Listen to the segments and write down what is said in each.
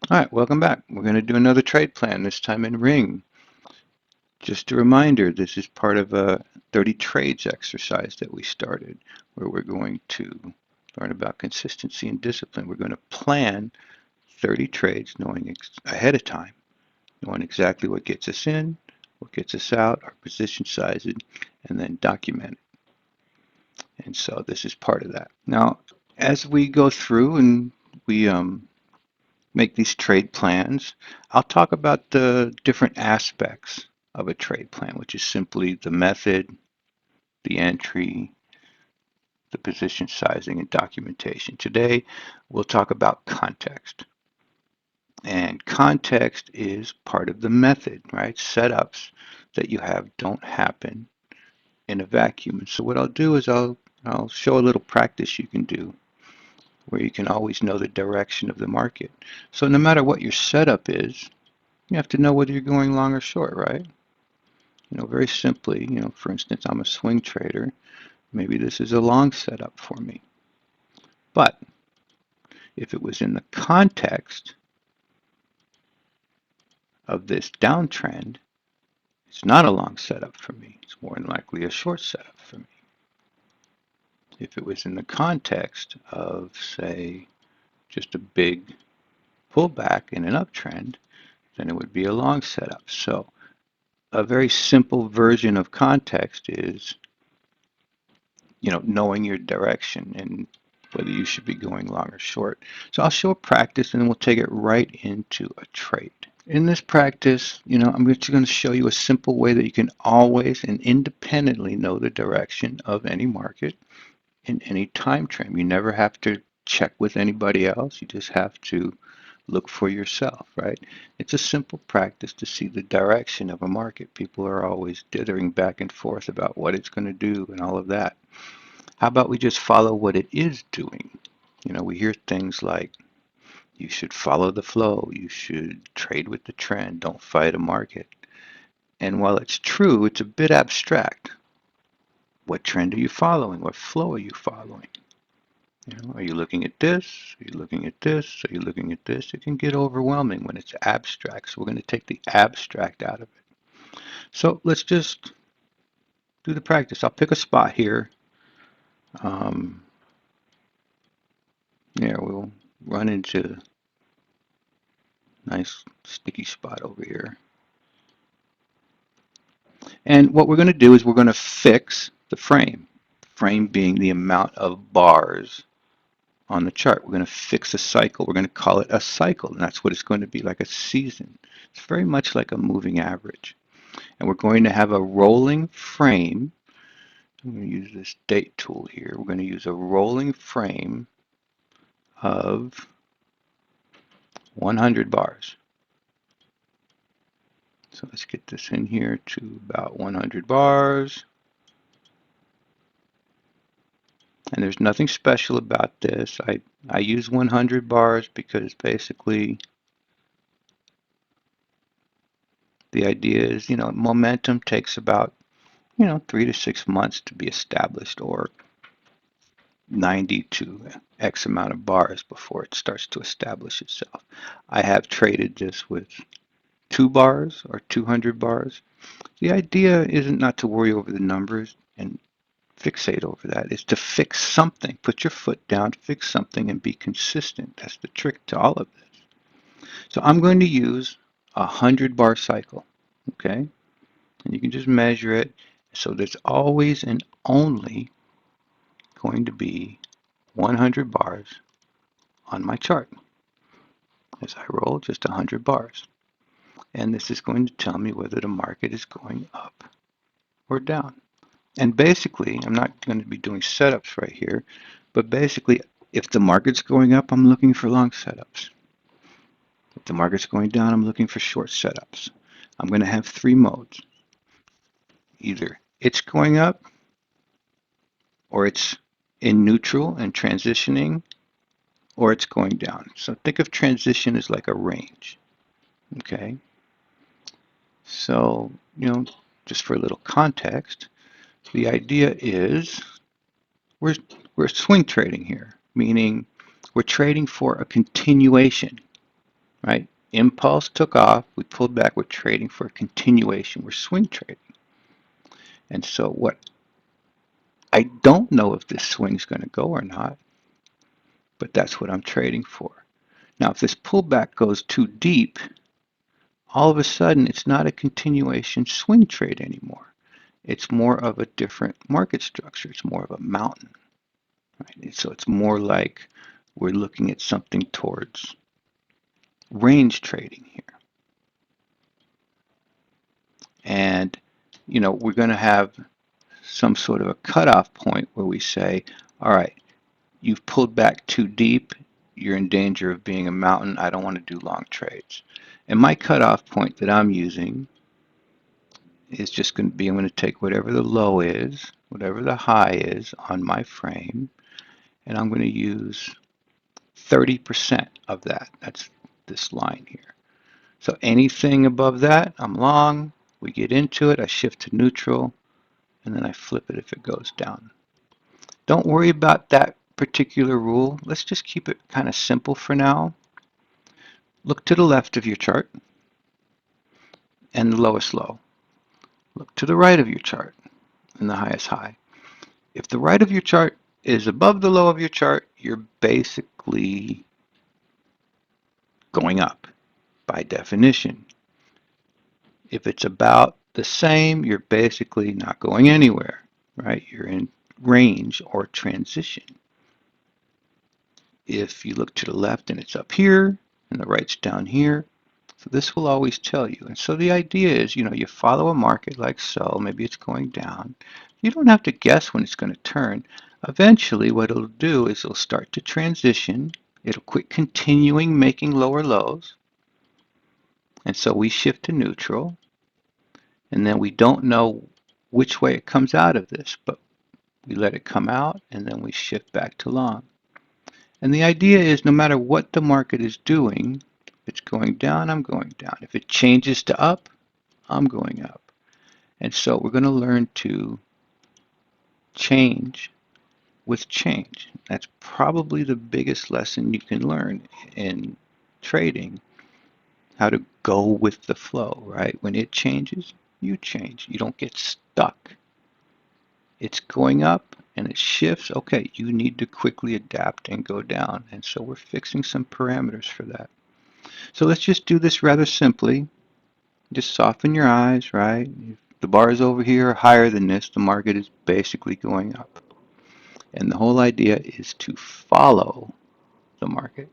All right, welcome back. We're going to do another trade plan, this time in Ring. Just a reminder, this is part of a 30 trades exercise that we started, where we're going to learn about consistency and discipline. We're going to plan 30 trades knowing ahead of time, knowing exactly what gets us in, what gets us out, our position sizes, and then document it. And so this is part of that. Now, as we go through and we make these trade plans, I'll talk about the different aspects of a trade plan, which is simply the method, the entry, the position sizing, and documentation. Today, we'll talk about context. And context is part of the method, right? Setups that you have don't happen in a vacuum. And so what I'll do is I'll show a little practice you can do where you can always know the direction of the market. So no matter what your setup is, you have to know whether you're going long or short, right? Very simply, for instance, I'm a swing trader. Maybe this is a long setup for me. But if it was in the context of this downtrend, it's not a long setup for me. It's more than likely a short setup for me. If it was in the context of, say, just a big pullback in an uptrend, then it would be a long setup. So a very simple version of context is, knowing your direction and whether you should be going long or short. So I'll show a practice and then we'll take it right into a trade. In this practice, I'm just going to show you a simple way that you can always and independently know the direction of any market in any time frame. You never have to check with anybody else. You just have to look for yourself, right? It's a simple practice to see the direction of a market. People are always dithering back and forth about what it's going to do and all of that. How about we just follow what it is doing? We hear things like you should follow the flow, you should trade with the trend, don't fight a market. And while it's true, it's a bit abstract. What trend are you following? What flow are you following? Are you looking at this? Are you looking at this? Are you looking at this? It can get overwhelming when it's abstract. So we're going to take the abstract out of it. So let's just do the practice. I'll pick a spot here. Um, we'll run into a nice sticky spot over here. And what we're going to do is we're going to fix the frame. Frame being the amount of bars on the chart. We're going to fix a cycle. We're going to call it a cycle, and that's what it's going to be, like a season. It's very much like a moving average. And we're going to have a rolling frame. I'm going to use this date tool here. We're going to use a rolling frame of 100 bars. So let's get this in here to about 100 bars. And there's nothing special about this. I use 100 bars because basically the idea is, momentum takes about, 3 to 6 months to be established, or 90 to X amount of bars before it starts to establish itself. I have traded this with 2 bars or 200 bars. The idea isn't not to worry over the numbers and fixate over that. It's to fix something. Put your foot down, fix something, and be consistent. That's the trick to all of this. So I'm going to use a 100 bar cycle, okay? And you can just measure it. So there's always and only going to be 100 bars on my chart as I roll just 100 bars. And this is going to tell me whether the market is going up or down. And basically, I'm not going to be doing setups right here, but basically, if the market's going up, I'm looking for long setups. If the market's going down, I'm looking for short setups. I'm going to have 3 modes. Either it's going up, or it's in neutral and transitioning, or it's going down. So think of transition as like a range, okay? So, just for a little context, the idea is we're, we're swing trading here, meaning we're trading for a continuation, right? Impulse took off, we pulled back, we're trading for a continuation, we're swing trading. And so what I don't know if this swing's going to go or not, but that's what I'm trading for. Now, if this pullback goes too deep, all of a sudden it's not a continuation swing trade anymore. It's more of a different market structure. It's more of a mountain, right? So it's more like we're looking at something towards range trading here. And, we're going to have some sort of a cutoff point where we say, all right, you've pulled back too deep. You're in danger of being a mountain. I don't want to do long trades. And my cutoff point that I'm using is just going to be, I'm going to take whatever the low is, whatever the high is on my frame, and I'm going to use 30% of that. That's this line here. So anything above that, I'm long. We get into it, I shift to neutral, and then I flip it if it goes down. Don't worry about that particular rule. Let's just keep it kind of simple for now. Look to the left of your chart and the lowest low. Look to the right of your chart and the highest high. If the right of your chart is above the low of your chart, you're basically going up by definition. If it's about the same, you're basically not going anywhere, right? You're in range or transition. If you look to the left and it's up here and the right's down here, so this will always tell you. And so the idea is, you follow a market like so, maybe it's going down. You don't have to guess when it's going to turn. Eventually what it'll do is it'll start to transition. It'll quit continuing making lower lows. And so we shift to neutral. And then we don't know which way it comes out of this, but we let it come out and then we shift back to long. And the idea is no matter what the market is doing, if it's going down, I'm going down. If it changes to up, I'm going up. And so we're going to learn to change with change. That's probably the biggest lesson you can learn in trading, how to go with the flow, right? When it changes, you change. You don't get stuck. It's going up and it shifts. Okay, you need to quickly adapt and go down. And so we're fixing some parameters for that. So let's just do this rather simply. Just soften your eyes, right? If the bar is over here higher than this, the market is basically going up. And the whole idea is to follow the market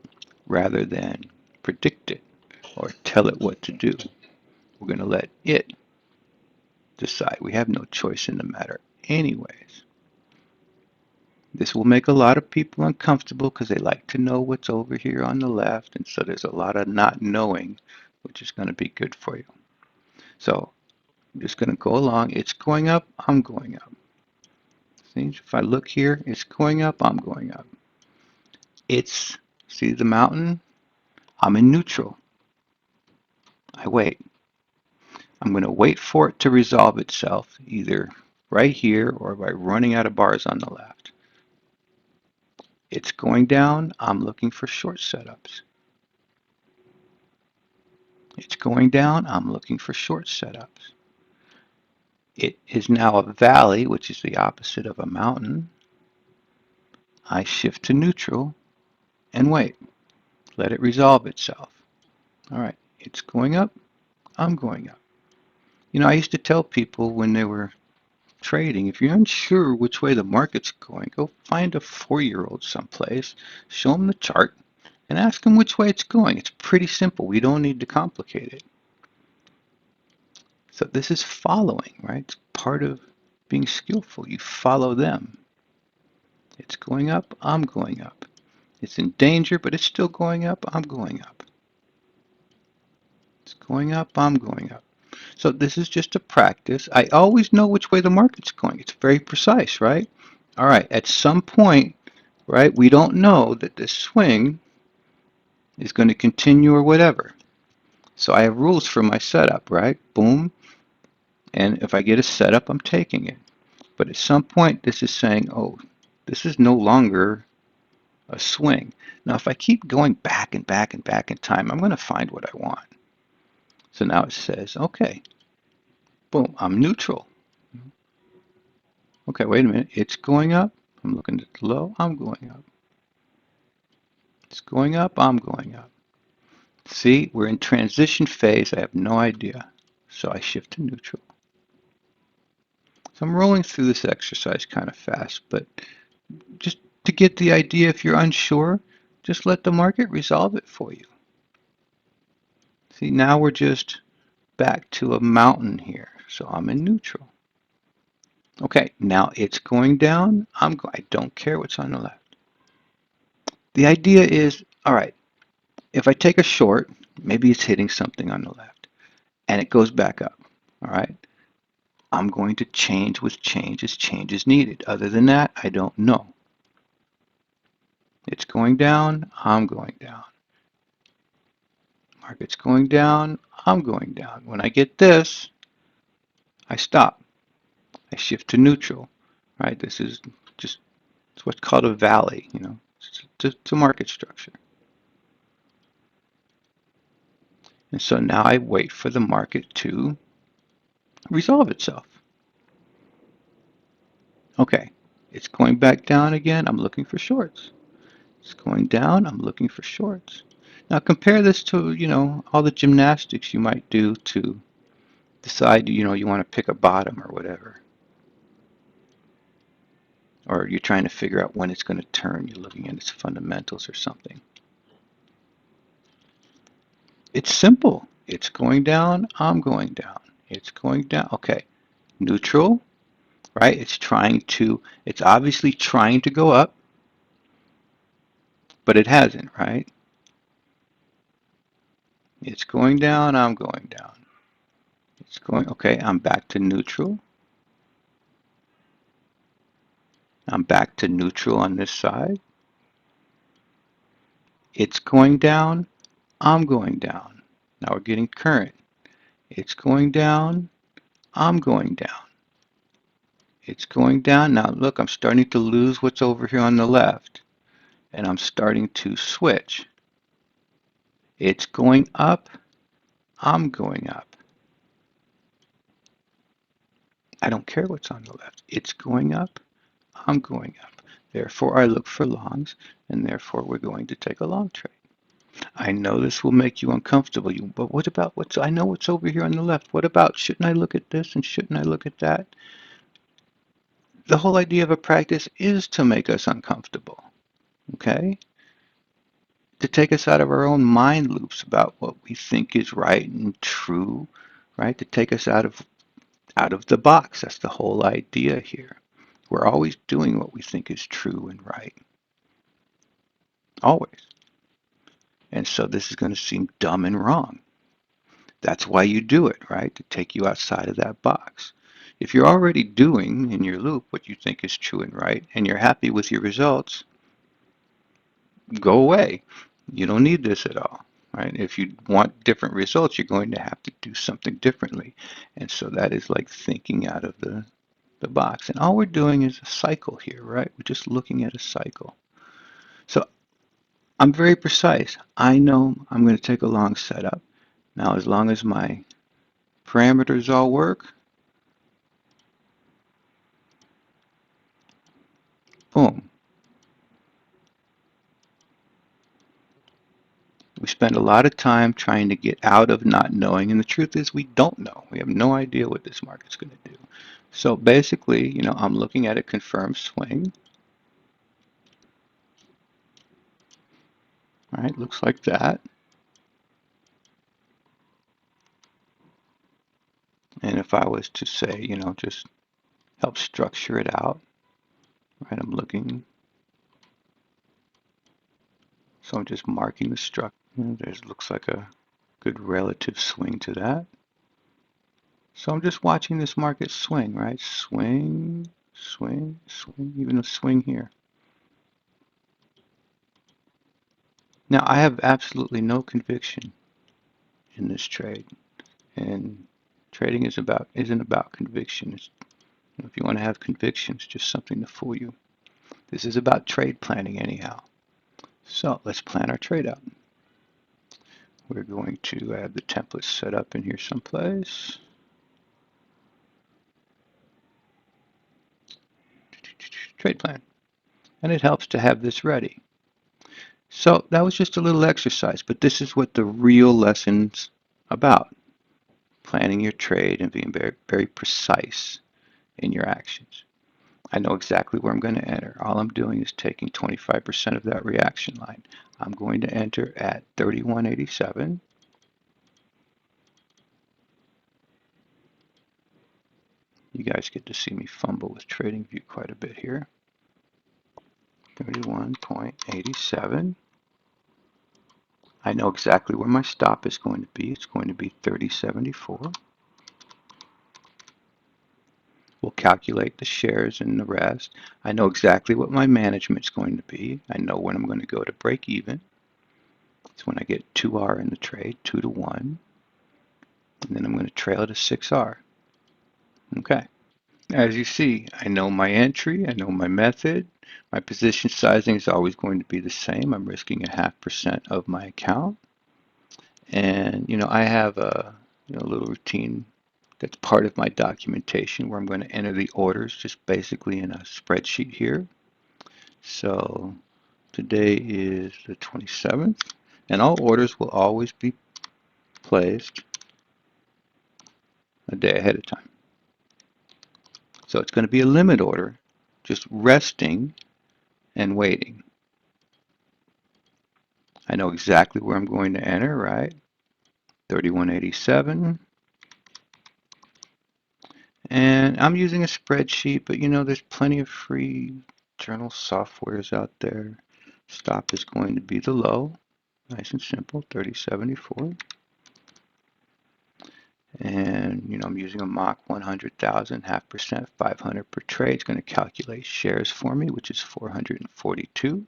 rather than predict it or tell it what to do. We're going to let it decide. We have no choice in the matter anyways. This will make a lot of people uncomfortable because they like to know what's over here on the left, and so there's a lot of not knowing, which is going to be good for you. So I'm just going to go along. It's going up, I'm going up. See, if I look here, it's going up, I'm going up. See the mountain? I'm in neutral. I wait. I'm going to wait for it to resolve itself, either right here or by running out of bars on the left. It's going down, I'm looking for short setups. It's going down, I'm looking for short setups. It is now a valley, which is the opposite of a mountain. I shift to neutral and wait. Let it resolve itself. All right, it's going up, I'm going up. I used to tell people when they were trading, if you're unsure which way the market's going, go find a 4-year-old someplace, show them the chart, and ask them which way it's going. It's pretty simple. We don't need to complicate it. So this is following, right? It's part of being skillful. You follow them. It's going up, I'm going up. It's in danger, but it's still going up, I'm going up. It's going up, I'm going up. So this is just a practice. I always know which way the market's going. It's very precise, right? All right, at some point, right, we don't know that this swing is going to continue or whatever. So I have rules for my setup, right? Boom. And if I get a setup, I'm taking it. But at some point, this is saying, oh, this is no longer a swing. Now, if I keep going back and back and back in time, I'm going to find what I want. So now it says, okay, boom, I'm neutral. Okay, wait a minute. It's going up. I'm looking at the low. I'm going up. It's going up. I'm going up. See, we're in transition phase. I have no idea. So I shift to neutral. So I'm rolling through this exercise kind of fast, but just to get the idea, if you're unsure, just let the market resolve it for you. See, now we're just back to a mountain here. So I'm in neutral. Okay, now it's going down. I don't care what's on the left. The idea is, all right, if I take a short, maybe it's hitting something on the left, and it goes back up. All right, I'm going to change with change as change is needed. Other than that, I don't know. It's going down, I'm going down. Market's going down, I'm going down. When I get this, I stop. I shift to neutral. Right? This is just it's what's called a valley. It's a market structure. And so now I wait for the market to resolve itself. Okay, it's going back down again. I'm looking for shorts. It's going down. I'm looking for shorts. Now compare this to, all the gymnastics you might do to decide, you want to pick a bottom or whatever. Or you're trying to figure out when it's going to turn. You're looking at its fundamentals or something. It's simple. It's going down. I'm going down. It's going down. Okay. Neutral, right? It's obviously trying to go up, but it hasn't, right? It's going down. I'm going down. Okay, I'm back to neutral. I'm back to neutral on this side. It's going down. I'm going down. Now we're getting current. It's going down. I'm going down. It's going down. Now look, I'm starting to lose what's over here on the left. And I'm starting to switch. It's going up. I'm going up. I don't care what's on the left. It's going up. I'm going up. Therefore, I look for longs, and therefore we're going to take a long trade. I know this will make you uncomfortable, but what about I know what's over here on the left. What about, shouldn't I look at this and shouldn't I look at that? The whole idea of a practice is to make us uncomfortable, okay? To take us out of our own mind loops about what we think is right and true, right? To take us out of the box. That's the whole idea here. We're always doing what we think is true and right. Always. And so this is going to seem dumb and wrong. That's why you do it, right? To take you outside of that box. If you're already doing in your loop what you think is true and right, and you're happy with your results, go away. You don't need this at all, right? If you want different results, you're going to have to do something differently. And so that is like thinking out of the box. And all we're doing is a cycle here, right? We're just looking at a cycle. So I'm very precise. I know I'm going to take a long setup. Now, as long as my parameters all work, boom. We spend a lot of time trying to get out of not knowing, and the truth is we don't know. We have no idea what this market's going to do. So basically, I'm looking at a confirmed swing. All right, looks like that. And if I was to say, just help structure it out, right, I'm looking. So I'm just marking the structure. There's looks like a good relative swing to that. So I'm just watching this market swing, right? Swing, swing, swing, even a swing here. Now I have absolutely no conviction in this trade, and trading isn't about conviction. If you want to have conviction, it's just something to fool you. This is about trade planning anyhow. So let's plan our trade out. We're going to have the template set up in here someplace. Trade plan. And it helps to have this ready. So that was just a little exercise, but this is what the real lesson's about. Planning your trade and being very, very precise in your actions. I know exactly where I'm going to enter. All I'm doing is taking 25% of that reaction line. I'm going to enter at 31.87. You guys get to see me fumble with TradingView quite a bit here. 31.87. I know exactly where my stop is going to be. It's going to be 30.74. We'll calculate the shares and the rest. I know exactly what my management's going to be. I know when I'm going to go to break even. It's when I get 2R in the trade, 2 to 1. And then I'm going to trail it to 6R. Okay. As you see, I know my entry, I know my method. My position sizing is always going to be the same. I'm risking a 0.5% of my account. And, I have a little routine that's part of my documentation where I'm going to enter the orders just basically in a spreadsheet here. So today is the 27th, and all orders will always be placed a day ahead of time. So it's going to be a limit order, just resting and waiting. I know exactly where I'm going to enter, right? 31.87. And I'm using a spreadsheet, but there's plenty of free journal softwares out there. Stop is going to be the low, nice and simple, 30.74. And I'm using a mock 100,000, 0.5%, 500 per trade. It's going to calculate shares for me, which is 442.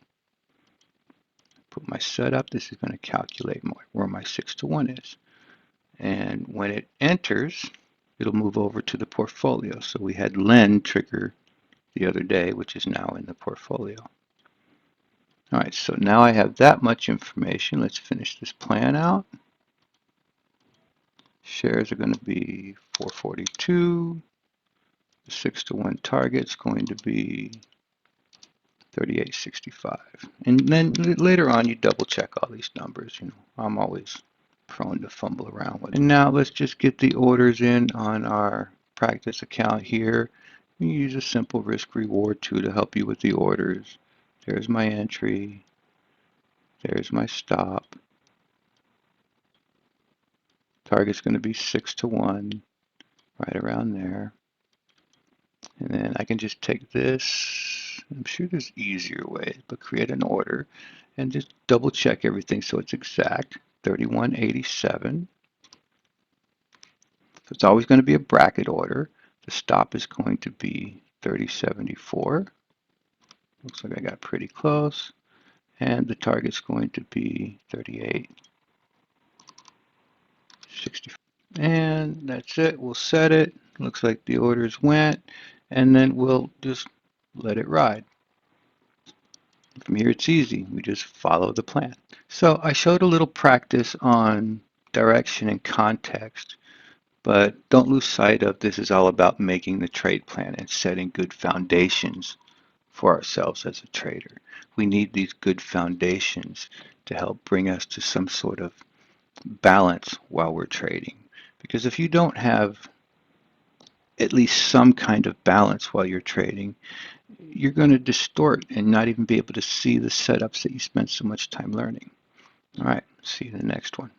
Put my setup. This is going to calculate where my 6 to 1 is. And when it enters, it'll move over to the portfolio. So we had Len trigger the other day, which is now in the portfolio. All right, so now I have that much information. Let's finish this plan out. Shares are going to be 442. The 6 to 1 target's going to be 38.65. And then later on, you double check all these numbers. I'm always prone to fumble around with it. And now let's just get the orders in on our practice account here. You use a simple risk reward tool to help you with the orders. There's my entry. There's my stop. Target's going to be 6 to 1, right around there. And then I can just take this, I'm sure there's easier ways, but create an order and just double check everything so it's exact. 31.87. So it's always going to be a bracket order. The stop is going to be 30.74. Looks like I got pretty close. And the target's going to be 38.65. And that's it. We'll set it. Looks like the orders went. And then we'll just let it ride. From here it's easy. We just follow the plan. So I showed a little practice on direction and context, but don't lose sight of this is all about making the trade plan and setting good foundations for ourselves as a trader. We need these good foundations to help bring us to some sort of balance while we're trading. Because if you don't have at least some kind of balance while you're trading, you're going to distort and not even be able to see the setups that you spent so much time learning. All right, see you in the next one.